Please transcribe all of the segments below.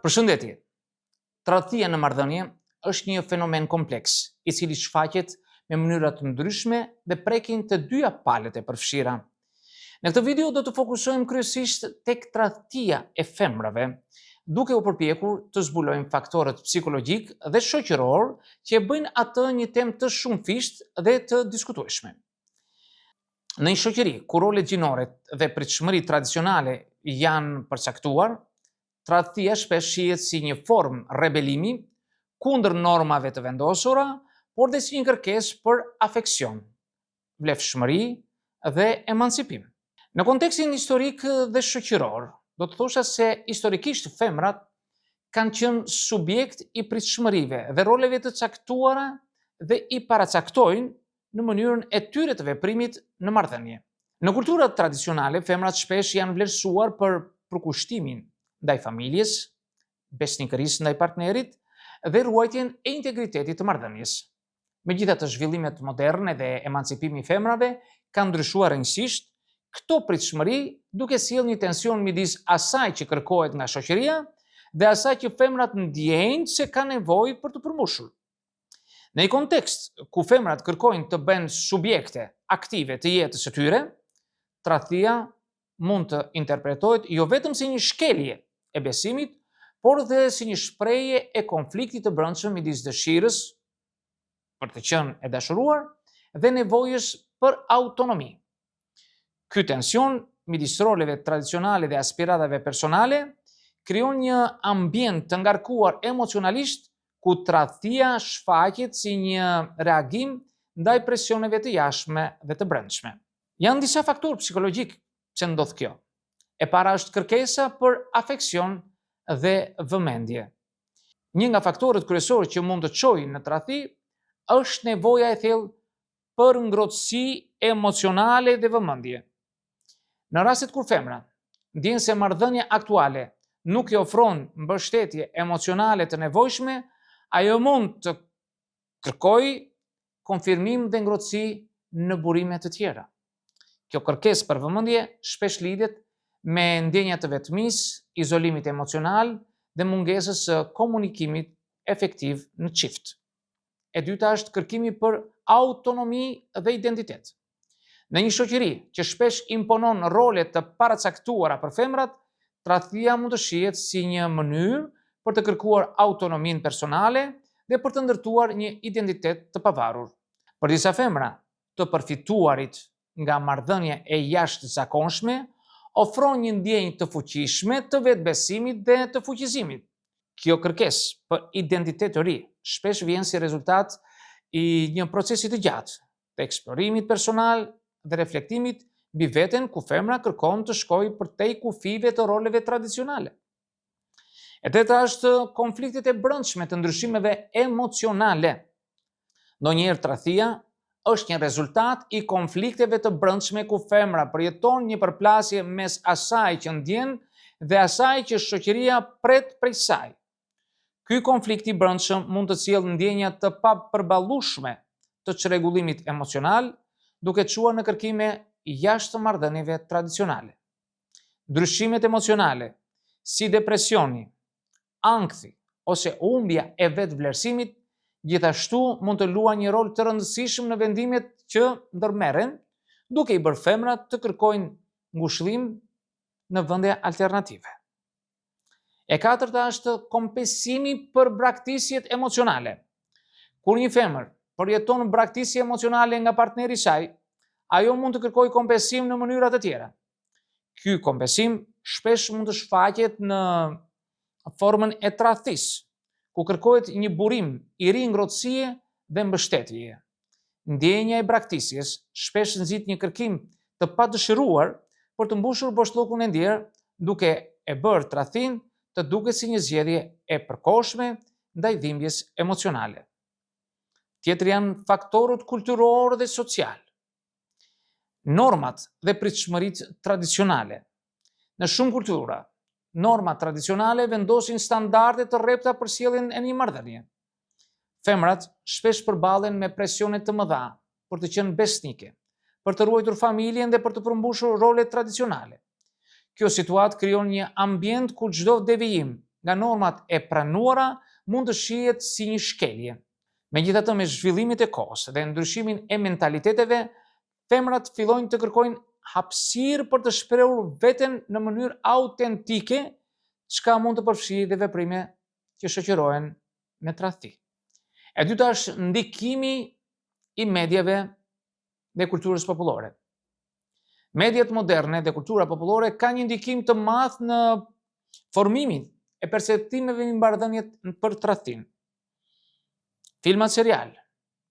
Përshëndetje. Tradhtia në marrëdhënie është një fenomen kompleks, i cili shfaqet me mënyra të ndryshme dhe prekin të dyja palët e përfshira. Në këtë video do të fokusojmë kryesisht tek tradhtia e femrave, duke u përpjekur të zbulojmë faktorët psikologjik dhe shoqëror që e bëjnë atë një temë të shumëfisht dhe të diskutueshme. Në një shoqëri ku rolet gjinore dhe pritshmëritë tradicionale janë përcaktuar, tradhtia shpesh shihet si një formë rebelimi kundër normave të vendosura, por dhe si një kërkesë për afeksion, vlefshmëri dhe emancipim. Në kontekstin historik dhe shoqëror, do të thosha se historikisht femrat kanë qenë subjekt i pritshmërive dhe roleve të caktuara dhe i paracaktojnë në mënyrën e tyre të veprimit në marrëdhënie. Në kulturat tradicionale, femrat shpesh janë vlerësuar për përkushtimin ndaj familjes, besnikërisë ndaj partnerit dhe ruajtjen e integritetit të marrëdhënies. Megjithatë, zhvillimet moderne dhe emancipimi i femrave kanë ndryshuar rëndësisht këto pritshmëri, duke sjellë një tension midis asaj që kërkohet nga shoqëria dhe asaj që femrat ndjejnë se kanë nevojë për të përmbushur. Në një kontekst ku femrat kërkojnë të bëhen subjekte aktive të jetës së tyre, tradhtia mund të interpretohet jo vetëm si një shkelje e besimit, por dhe si një shprehje e konfliktit të brendshëm midis dëshirës për të qenë e dashuruar dhe nevojës për autonomi. Ky tension midis roleve tradicionale dhe aspiratave personale krijon një ambient të ngarkuar emocionalisht, ku tradhtia shfaqet si një reagim ndaj presioneve të jashtme dhe të brendshme. Janë disa faktorë psikologjik që ndodh kjo. E para është kërkesa për afeksion dhe vëmendje. Një nga faktorët kryesorë që mund të çojë në tradhti është nevoja e thellë për ngrohtësi emocionale dhe vëmendje. Në rastet kur femra ndjen se marrëdhënia aktuale nuk i ofron mbështetje emocionale të nevojshme, ajo mund të kërkojë konfirmim dhe ngrohtësi në burime të tjera. Kjo kërkesë për vëmendje shpesh lidhet me ndjenja të vetmisë, izolimit emocional dhe mungesës së komunikimit efektiv në çift. E dyta është kërkimi për autonomi dhe identitet. Në një shoqëri që shpesh imponon role të paracaktuara për femrat, tradhtia mund të shihet si një mënyrë për të kërkuar autonominë personale dhe për të ndërtuar një identitet të pavarur. Për disa femra, të përfituarit nga marrëdhënia e jashtëzakonshme ofron një ndjenjë të fuqishme të vetbesimit dhe të fuqizimit. Kjo kërkesë për identitet të ri shpesh vjen si rezultat i një procesi të gjatë të eksplorimit personal dhe reflektimit mbi veten, ku femra kërkon të shkojë përtej kufive të roleve tradicionale. E treta është konfliktet e brendshme të ndryshimeve emocionale. Ndonjëherë tradhtia është një rezultat i konflikteve të brendshme ku femra përjeton një përplasje mes asaj që ndjen dhe asaj që shoqëria pret prej saj. Ky konflikt i brendshëm mund të sjellë ndjenja të papërballueshme të çrregullimit emocional, duke çuar në kërkime jashtë marrëdhënieve tradicionale. Ndryshimet emocionale, si depresioni, ankthi ose humbja e vetvlerësimit, gjithashtu mund të luajnë një rol të rëndësishëm në vendimet që ndërmerren, duke i bërë femrat të kërkojnë ngushëllim në vende alternative. E katërta është kompensimi për braktisjet emocionale. Kur një femër përjeton braktisje emocionale nga partneri i saj, ajo mund të kërkojë kompensim në mënyra të tjera. Ky kompensim shpesh mund të shfaqet në formën e tradhtisë, ku kërkohet një burim i ri ngrohtësie dhe mbështetjeje. Ndjenja e braktisjes shpesh nxit një kërkim të padëshiruar për të mbushur boshllokun e ndjerë, duke e bërë tradhtinë të duket si një zgjedhje e përkohshme ndaj dhimbjes emocionale. Tjetër janë faktorët kulturorë dhe social. Normat dhe pritshmëritë tradicionale. Në shumë kultura, normat tradicionale vendosin standarde të rrepta për sjelljen e një marrëdhënie. Femrat shpesh përballen me presione të mëdha për të qenë besnike, për të ruajtur familjen dhe për të përmbushur rolet tradicionale. Kjo situatë krijon një ambient ku çdo devijim nga normat e pranuara mund të shihet si një shkelje. Megjithatë, me zhvillimit e kohës dhe ndryshimin e mentaliteteve, femrat fillojnë të kërkojnë hapësirë për të shprehur veten në mënyrë autentike, çka mund të përfshijë dhe veprime që shoqërohen me tradhti. E dyta është ndikimi i mediave dhe kulturës popullore. Mediat moderne dhe kultura popullore kanë një ndikim të madh në formimin e perceptimeve mbi marrëdhëniet për tradhtin. Filmat serial,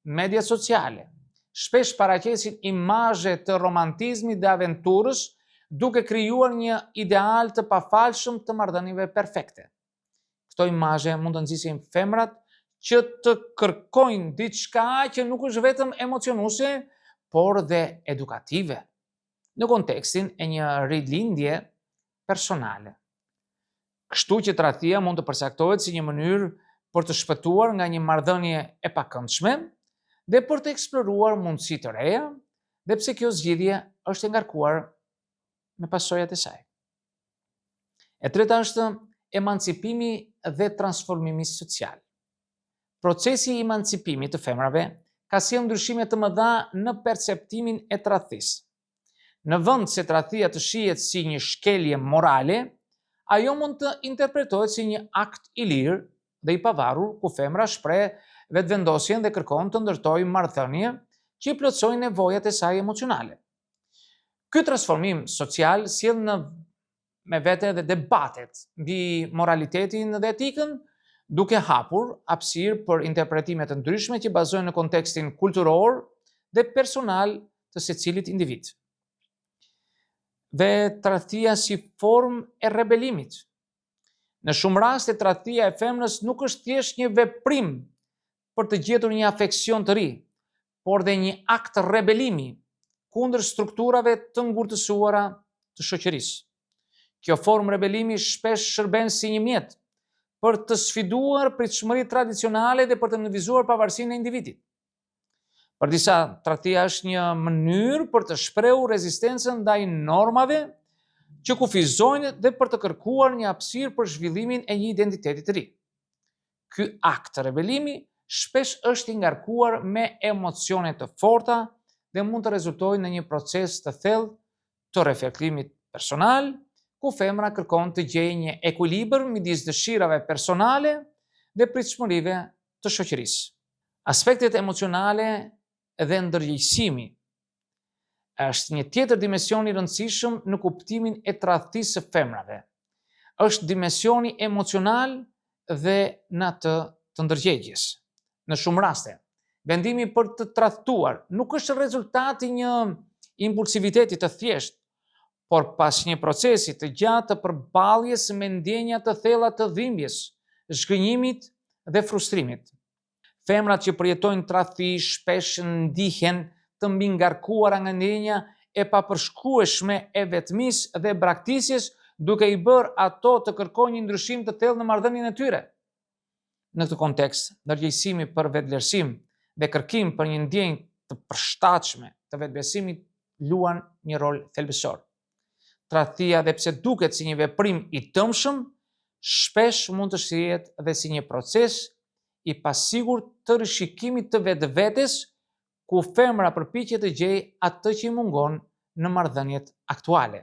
media sociale, shpesh paraqesin imazhe të romantizmit dhe aventurës, duke krijuar një ideal të pafalshëm të marrëdhënieve perfekte. Këto imazhe mund të nxisin femrat që të kërkojnë diçka që nuk është vetëm emocionuese, por dhe edukative, në kontekstin e një rilindje personale. Kështu që tradhtia mund të përcaktohet si një mënyrë për të shpëtuar nga një marrëdhënie e pakëndshme dhe për të eksploruar mundësi të reja, dhe pse kjo zgjidhje është e ngarkuar me pasojat e saj. E treta është emancipimi dhe transformimi social. Procesi i emancipimit të femrave ka sjellë ndryshime të mëdha në perceptimin e tradhtisë. Në vend se tradhtia të shihet si një shkelje morale, ajo mund të interpretohet si një akt i lirë dhe i pavarur, ku femra shpreh vetvendosjen dhe kërkon të ndërtojë marrëdhënie që i plotësojnë nevojat e saj emocionale. Ky transformim social sjell me vete edhe debatet mbi moralitetin dhe etikën, duke hapur hapësirë për interpretime të ndryshme që bazohen në kontekstin kulturor dhe personal të secilit individ. Dhe tradhtia si formë e rebelimit. Në shumë raste, tradhtia e femrës nuk është thjesht një veprim për të gjetur një afeksion të ri, por dhe një akt rebelimi kundër strukturave të ngurtësuara të shoqërisë. Kjo formë rebelimi shpesh shërben si një mjet për të sfiduar pritshmëritë tradicionale dhe për të nënvizuar pavarësinë e individit. Për disa, tradhtia është një mënyrë për të shprehur rezistencën ndaj normave që kufizojnë dhe për të kërkuar një hapësirë për zhvillimin e një identiteti të ri. Ky akt rebelimi shpesh është i ngarkuar me emocione të forta dhe mund të rezultojë në një proces të thellë të reflektimit personal, ku femra kërkon të gjejë një ekuilibër midis dëshirave personale dhe pritshmërive të shoqërisë. Aspektet emocionale dhe ndërgjegjësimi është një tjetër dimension i rëndësishëm në kuptimin e tradhtisë së femrave. Është dimensioni emocional dhe në atë të ndërgjegjes. Në shumë raste, vendimi për të tradhtuar nuk është rezultati një impulsiviteti të thjeshtë, por pas një procesi të gjatë të përballjes me ndjenja të thella të dhimbjes, zhgënjimit dhe frustrimit. Femrat që përjetojnë tradhti shpesh ndihen të mbingarkuara nga ndjenja e papërshkrueshme e vetmisë dhe braktisjes, duke i bërë ato të kërkojnë një ndryshim të thellë në marrëdhënien e tyre. Në këtë kontekst, ndërgjegjësimi për vetëvlerësim dhe kërkim për një ndjenjë të përshtatshme të vetbesimit luan një rol thelbësor. Tradhtia, edhe pse duket si një veprim i tëmshëm, shpesh mund të shihet edhe si një proces i pasigurt të rishikimit të vetvetes, ku femra përpiqet të gjejë atë që i mungon në marrëdhëniet aktuale.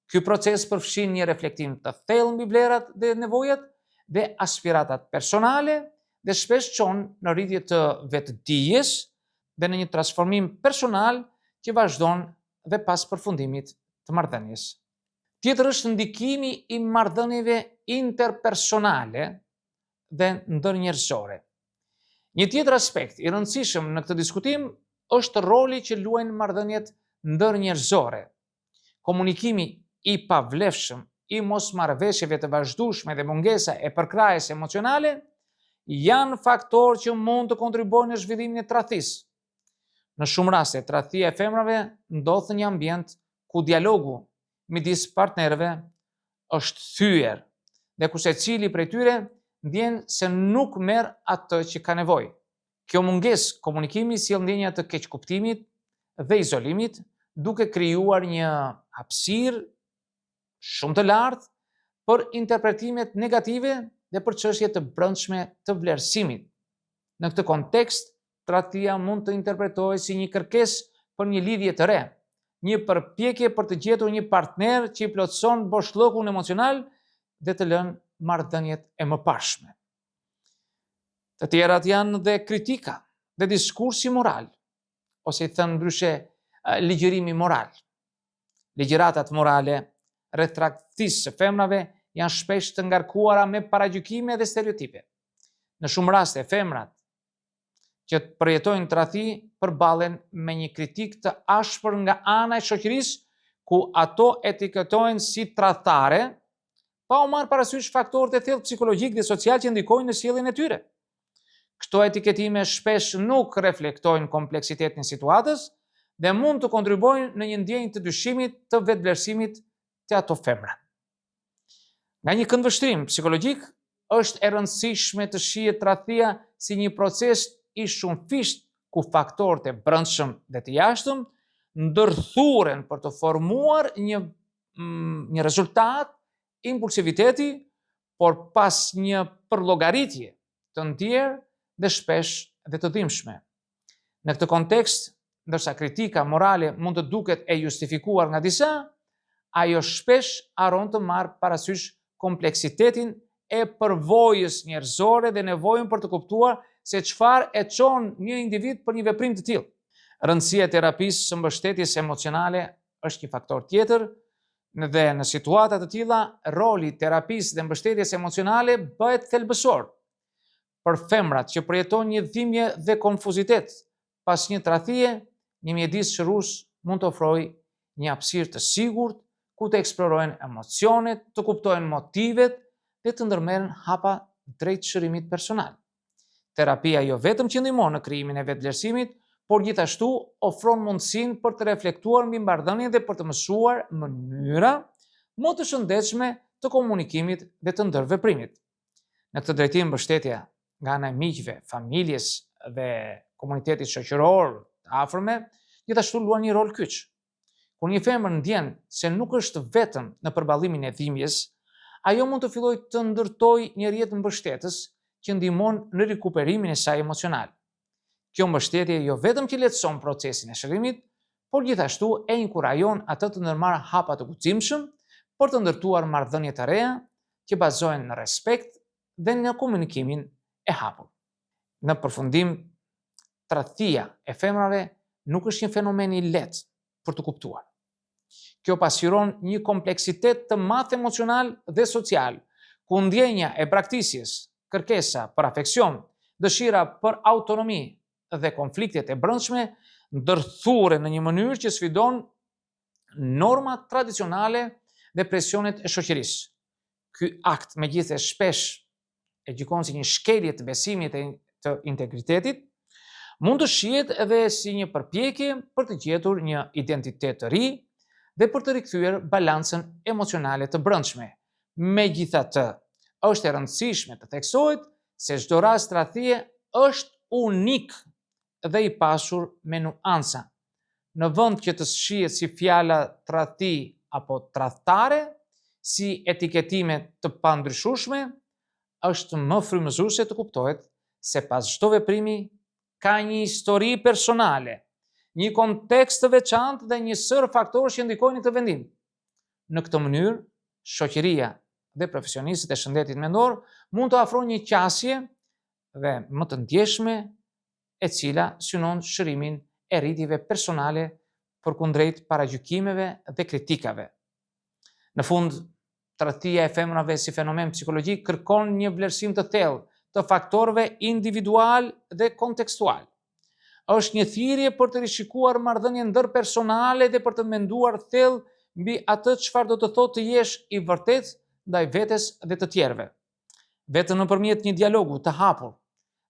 Ky proces përfshin një reflektim të thellë mbi vlerat dhe nevojat dhe aspiratat personale dhe shpesh çon në rritje të vetdijes dhe në një transformim personal që vazhdon dhe pas përfundimit të marrëdhënies. Tjetër është ndikimi i marrëdhënieve interpersonale dhe ndërnjerëzore. Një tjetër aspekt i rëndësishëm në këtë diskutim është roli që luajnë marrëdhëniet ndërnjerëzore. Komunikimi i pavlefshëm, i mosmarrëveshjeve të vazhdueshme dhe mungesa e përkrahjes emocionale janë faktorë që mund të kontribuojnë në zhvillimin e tradhtisë. Në shumë raste, tradhtia e femrave ndodh në një ambient ku dialogu midis partnerëve është thyer dhe ku secili prej tyre ndjen se nuk merr atë që ka nevojë. Kjo mungesë komunikimi sjell ndjenja të keqkuptimit dhe izolimit, duke krijuar një hapësirë shumë të lartë për interpretimet negative dhe për çështje të brendshme të vlerësimit. Në këtë kontekst, tradhtia mund të interpretohet si një kërkesë për një lidhje të re, një përpjekje për të gjetur një partner që i plotëson boshllëkun emocional dhe të lënë marrëdhëniet e mëparshme. Të tjerat janë dhe kritika dhe diskursi moral, ose i thënë ndryshe ligjërimi moral. Ligjëratat morale rreth tradhtisë së femrave janë shpesh të ngarkuara me paragjykime dhe stereotipe. Në shumë raste, femrat që përjetojnë tradhti përballen me një kritik të ashpër nga ana e shoqërisë, ku ato etiketohen si tradhtare, pa u marrë parasysh faktorët e thellë psikologjik dhe social që ndikojnë në sjelljen e tyre. Këto etiketime shpesh nuk reflektojnë kompleksitetin e situatës dhe mund të kontribuojnë në një ndjenjë të dyshimit të vetëvlerësimit të ato femra. Nga një këndvështrim psikologjik, është e rëndësishme të shihet tradhtia si një proces i shumëfisht ku faktorët e brendshëm dhe të jashtëm ndërthuren për të formuar një rezultat, impulsiviteti, por pas një përllogaritje të ndjerë dhe shpesh dhe të dhimbshme. Në këtë kontekst, ndërsa kritika morale mund të duket e justifikuar nga disa, ajo shpesh harron të marrë parasysh kompleksitetin e përvojës njerëzore dhe nevojën për të kuptuar se çfarë e çon një individ për një veprim të tillë. Rëndësia e terapisë së mbështetjes emocionale është një faktor tjetër, dhe në situata të tilla roli i terapisë dhe mbështetjes emocionale bëhet thelbësor. Për femrat që përjetojnë një dhimbje dhe konfuzitet pas një tradhtie, një mjedis shërues mund të ofrojë një hapësirë të sigurt ku të eksplorojnë emocionet, të kuptojnë motivet dhe të ndërmerren hapa drejt shërimit personal. Terapia jo vetëm që ndihmon në krijimin e vetvlerësimit, por gjithashtu ofron mundësinë për të reflektuar mbi marrëdhëniet dhe për të mësuar mënyra më të shëndetshme të komunikimit dhe të ndërveprimit. Në këtë drejtim, mbështetja nga ana e miqve, familjes dhe komunitetit shoqëror të afërme gjithashtu luan një rol kyç. Kur një femër ndjen se nuk është vetëm në përballimin e dhimbjes, ajo mund të fillojë të ndërtojë një rrjet mbështetës që ndihmon në rikuperimin e saj emocional. Kjo mbështetje jo vetëm që lehtëson procesin e shërimit, por gjithashtu e inkurajon atë të ndërmarrë hapa të guximshëm për të ndërtuar marrëdhënie të reja që bazohen në respekt dhe në komunikimin e hapur. Në përfundim, tradhtia e femrave nuk është një fenomen i lehtë për të kuptuar. Kjo pasqyron një kompleksitet të madh emocional dhe social, ku ndjenja e braktisjes, kërkesa për afeksion, dëshira për autonomi dhe konfliktet e brendshme ndërthuren në një mënyrë që sfidon normat tradicionale dhe presionet e shoqërisë. Ky akt megjithëse shpesh e gjykon si një shkelje të besimit e të integritetit, mund të shihet edhe si një përpjekje për të gjetur një identitet të ri dhe për të rikthyer balancën emocionale të brendshme. Megjithatë, është e rëndësishme të theksohet se çdo rast tradhtie është unik dhe i pasur me nuanca. Në vend që të shihet si fjala tradhti apo tradhtare, si etiketime të pandryshueshme, është më frymëzuese të kuptohet se pas çdo veprimi ka një histori personale, një kontekst të veçantë dhe një sër faktorësh që ndikojnë në këtë vendim. Në këtë mënyrë, shoqëria dhe profesionistët e shëndetit mendor mund të ofrojnë një qasje dhe më të ndjeshme e cila synon shërimin e rritjeve personale përkundrejt paragjykimeve dhe kritikave. Në fund, tradhtia e femrave si fenomen psikologjik kërkon një vlerësim të thellë të faktorëve individual dhe kontekstual. Është një thirrje për të rishikuar marrëdhënien ndërpersonale dhe për të menduar thellë mbi atë çfarë do të thotë të jesh i vërtetë ndaj vetes dhe të tjerëve. Vetëm nëpërmjet një dialogu të hapur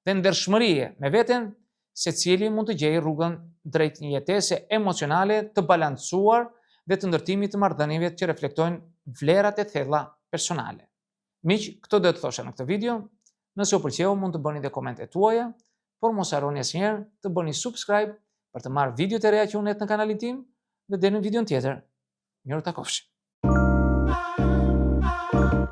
dhe ndershmërie me veten, secili mund të gjejë rrugën drejt një jetese emocionale të balancuar dhe të ndërtimit të marrëdhënieve që reflektojnë vlerat e thella personale. Miq, këto do të thosha në këtë video. Nëse u pëlqeu, mund të bëni dhe komentet tuaja, por mos harroni asnjëherë të bëni subscribe për të marrë videot e reja që unë net në kanalin tim dhe deri në videon tjetër. Mirë takofshi.